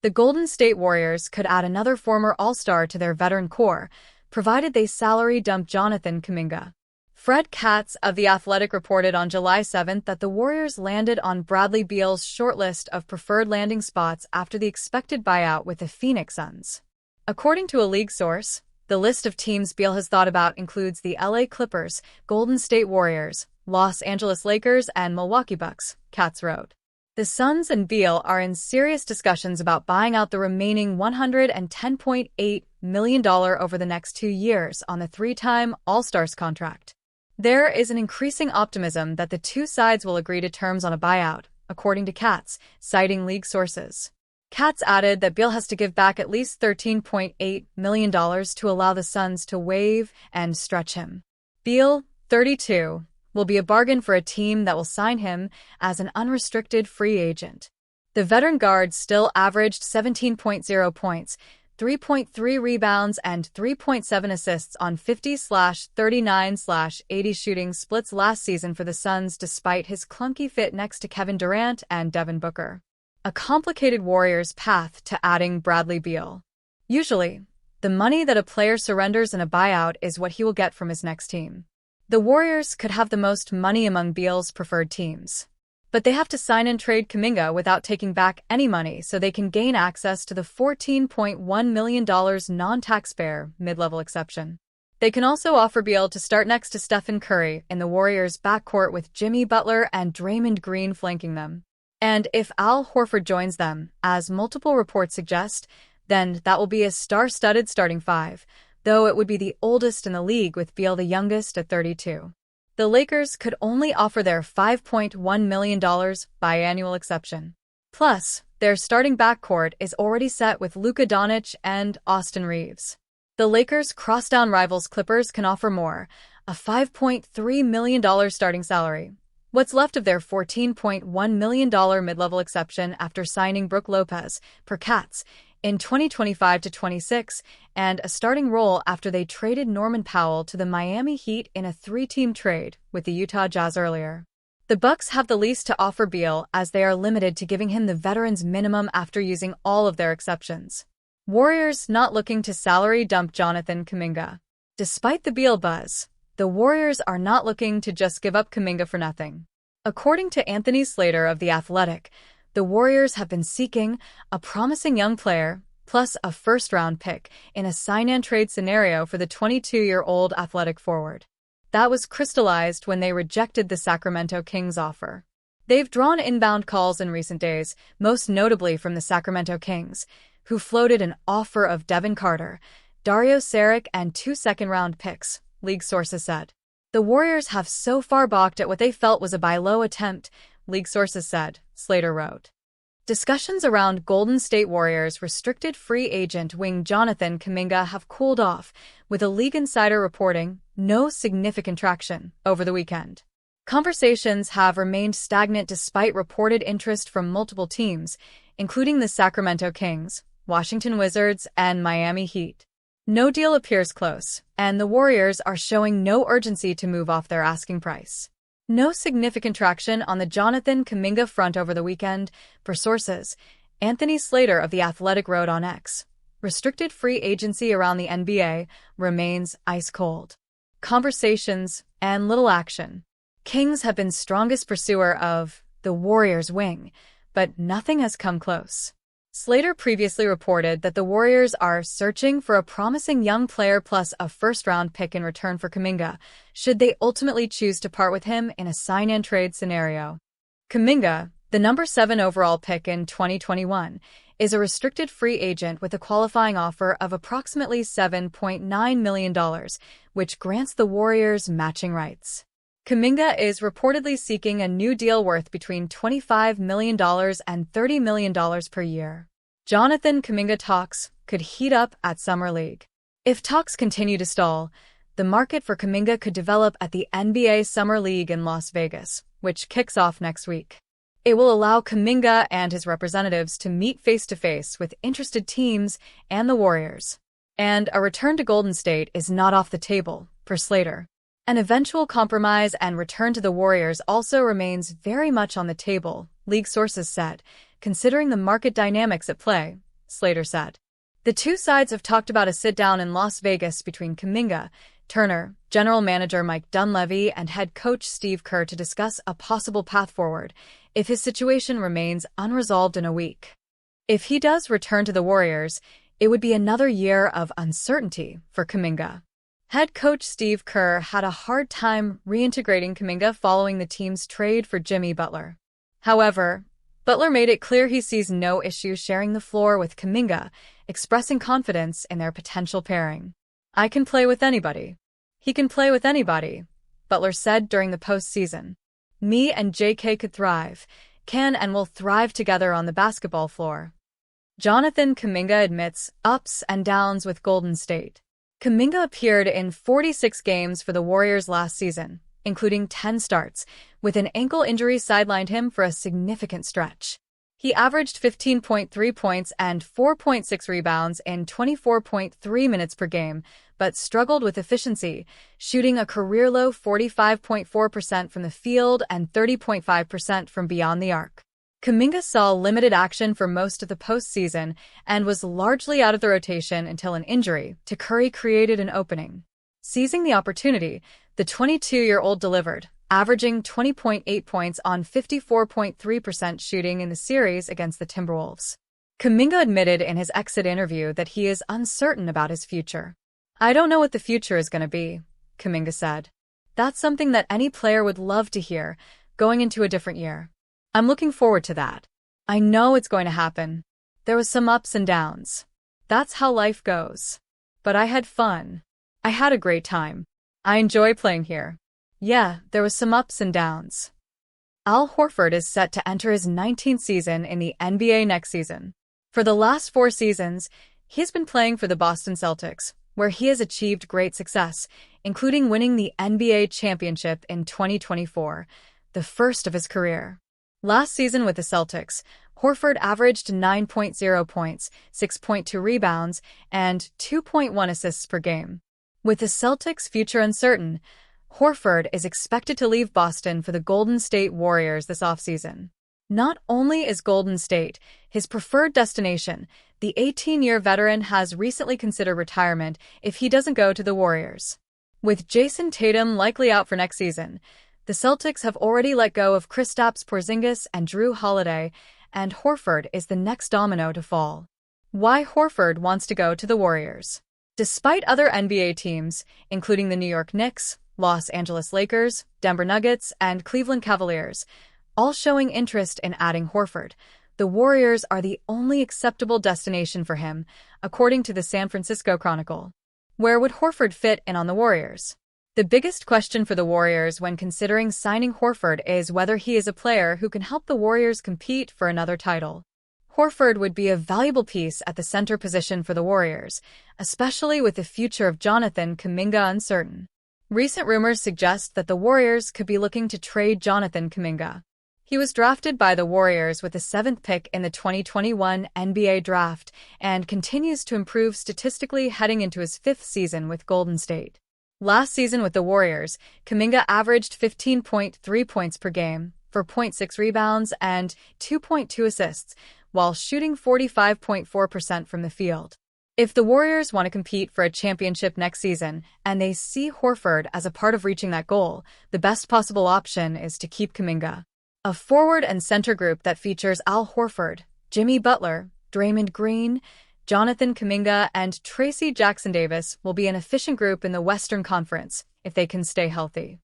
The Golden State Warriors could add another former All-Star to their veteran core, provided they salary dump Jonathan Kuminga. Fred Katz of The Athletic reported on July 7 that the Warriors landed on Bradley Beal's shortlist of preferred landing spots after the expected buyout with the Phoenix Suns. According to a league source, the list of teams Beal has thought about includes the LA Clippers, Golden State Warriors, Los Angeles Lakers, and Milwaukee Bucks, Katz wrote. The Suns and Beal are in serious discussions about buying out the remaining $110.8 million over the next 2 years on the three-time All-Stars contract. There is an increasing optimism that the two sides will agree to terms on a buyout, according to Katz, citing league sources. Katz added that Beal has to give back at least $13.8 million to allow the Suns to waive and stretch him. Beal, 32, will be a bargain for a team that will sign him as an unrestricted free agent. The veteran guard still averaged 17.0 points, 3.3 rebounds, and 3.7 assists on 50/39/80 shooting splits last season for the Suns despite his clunky fit next to Kevin Durant and Devin Booker. A complicated Warriors path to adding Bradley Beal. Usually, the money that a player surrenders in a buyout is what he will get from his next team. The Warriors could have the most money among Beal's preferred teams. But they have to sign and trade Kuminga without taking back any money so they can gain access to the $14.1 million non-taxpayer mid-level exception. They can also offer Beal to start next to Stephen Curry in the Warriors' backcourt with Jimmy Butler and Draymond Green flanking them. And if Al Horford joins them, as multiple reports suggest, then that will be a star-studded starting five, though it would be the oldest in the league with Beal the youngest at 32. The Lakers could only offer their $5.1 million biannual exception. Plus, their starting backcourt is already set with Luka Doncic and Austin Reeves. The Lakers' crosstown rivals Clippers can offer more, a $5.3 million starting salary. What's left of their $14.1 million mid-level exception after signing Brook Lopez, per Katz, in 2025-26, and a starting role after they traded Norman Powell to the Miami Heat in a 3-team trade with the Utah Jazz earlier. The Bucks have the least to offer Beal as they are limited to giving him the veteran's minimum after using all of their exceptions. Warriors not looking to salary dump Jonathan Kuminga. Despite the Beal buzz, the Warriors are not looking to just give up Kuminga for nothing. According to Anthony Slater of The Athletic, the Warriors have been seeking a promising young player, plus a first-round pick, in a sign-and-trade scenario for the 22-year-old athletic forward. That was crystallized when they rejected the Sacramento Kings offer. They've drawn inbound calls in recent days, most notably from the Sacramento Kings, who floated an offer of Devin Carter, Dario Saric, and 2 second-round picks, league sources said. The Warriors have so far balked at what they felt was a buy-low attempt, league sources said, Slater wrote. Discussions around Golden State Warriors restricted free agent wing Jonathan Kuminga have cooled off, with a league insider reporting no significant traction over the weekend. Conversations have remained stagnant despite reported interest from multiple teams, including the Sacramento Kings, Washington Wizards, and Miami Heat. No deal appears close, and the Warriors are showing no urgency to move off their asking price. No significant traction on the Jonathan Kuminga front over the weekend, per sources. Anthony Slater of The Athletic wrote on X. Restricted free agency around the NBA remains ice cold. Conversations and little action. Kings have been strongest pursuer of the Warriors wing, but nothing has come close. Slater previously reported that the Warriors are searching for a promising young player plus a first-round pick in return for Kuminga, should they ultimately choose to part with him in a sign-and-trade scenario. Kuminga, the number 7 overall pick in 2021, is a restricted free agent with a qualifying offer of approximately $7.9 million, which grants the Warriors matching rights. Kuminga is reportedly seeking a new deal worth between $25 million and $30 million per year. Jonathan Kuminga talks could heat up at Summer League. If talks continue to stall, the market for Kuminga could develop at the NBA Summer League in Las Vegas, which kicks off next week. It will allow Kuminga and his representatives to meet face-to-face with interested teams and the Warriors. And a return to Golden State is not off the table, per Slater. An eventual compromise and return to the Warriors also remains very much on the table, league sources said, considering the market dynamics at play. Slater said. The two sides have talked about a sit-down in Las Vegas between Kuminga, Turner, general manager Mike Dunleavy, and head coach Steve Kerr to discuss a possible path forward if his situation remains unresolved in a week. If he does return to the Warriors, it would be another year of uncertainty for Kuminga. Head coach Steve Kerr had a hard time reintegrating Kuminga following the team's trade for Jimmy Butler. However, Butler made it clear he sees no issue sharing the floor with Kuminga, expressing confidence in their potential pairing. "I can play with anybody. He can play with anybody," Butler said during the postseason. "Me and JK could thrive, can and will thrive together on the basketball floor." Jonathan Kuminga admits ups and downs with Golden State. Kuminga appeared in 46 games for the Warriors last season, including 10 starts, with an ankle injury sidelined him for a significant stretch. He averaged 15.3 points and 4.6 rebounds in 24.3 minutes per game, but struggled with efficiency, shooting a career-low 45.4% from the field and 30.5% from beyond the arc. Kuminga saw limited action for most of the postseason and was largely out of the rotation until an injury to Curry created an opening. Seizing the opportunity, the 22-year-old delivered, averaging 20.8 points on 54.3% shooting in the series against the Timberwolves. Kuminga admitted in his exit interview that he is uncertain about his future. "I don't know what the future is going to be," Kuminga said. "That's something that any player would love to hear, going into a different year. I'm looking forward to that. I know it's going to happen. There was some ups and downs. That's how life goes. But I had fun. I had a great time. I enjoy playing here. Yeah, there was some ups and downs." Al Horford is set to enter his 19th season in the NBA next season. For the last 4 seasons, he's been playing for the Boston Celtics, where he has achieved great success, including winning the NBA championship in 2024, the first of his career. Last season with the Celtics, Horford averaged 9.0 points, 6.2 rebounds, and 2.1 assists per game. With the Celtics' future uncertain, Horford is expected to leave Boston for the Golden State Warriors this offseason. Not only is Golden State his preferred destination, the 18-year veteran has recently considered retirement if he doesn't go to the Warriors. With Jason Tatum likely out for next season, the Celtics have already let go of Kristaps Porzingis and Drew Holiday, and Horford is the next domino to fall. Why Horford wants to go to the Warriors. Despite other NBA teams, including the New York Knicks, Los Angeles Lakers, Denver Nuggets, and Cleveland Cavaliers, all showing interest in adding Horford, the Warriors are the only acceptable destination for him, according to the San Francisco Chronicle. Where would Horford fit in on the Warriors? The biggest question for the Warriors when considering signing Horford is whether he is a player who can help the Warriors compete for another title. Horford would be a valuable piece at the center position for the Warriors, especially with the future of Jonathan Kuminga uncertain. Recent rumors suggest that the Warriors could be looking to trade Jonathan Kuminga. He was drafted by the Warriors with the 7th pick in the 2021 NBA draft and continues to improve statistically heading into his 5th season with Golden State. Last season with the Warriors, Kuminga averaged 15.3 points per game, 4.6 rebounds, and 2.2 assists, while shooting 45.4% from the field. If the Warriors want to compete for a championship next season, and they see Horford as a part of reaching that goal, the best possible option is to keep Kuminga. A forward and center group that features Al Horford, Jimmy Butler, Draymond Green, Jonathan Kuminga, and Tracy Jackson-Davis will be an efficient group in the Western Conference if they can stay healthy.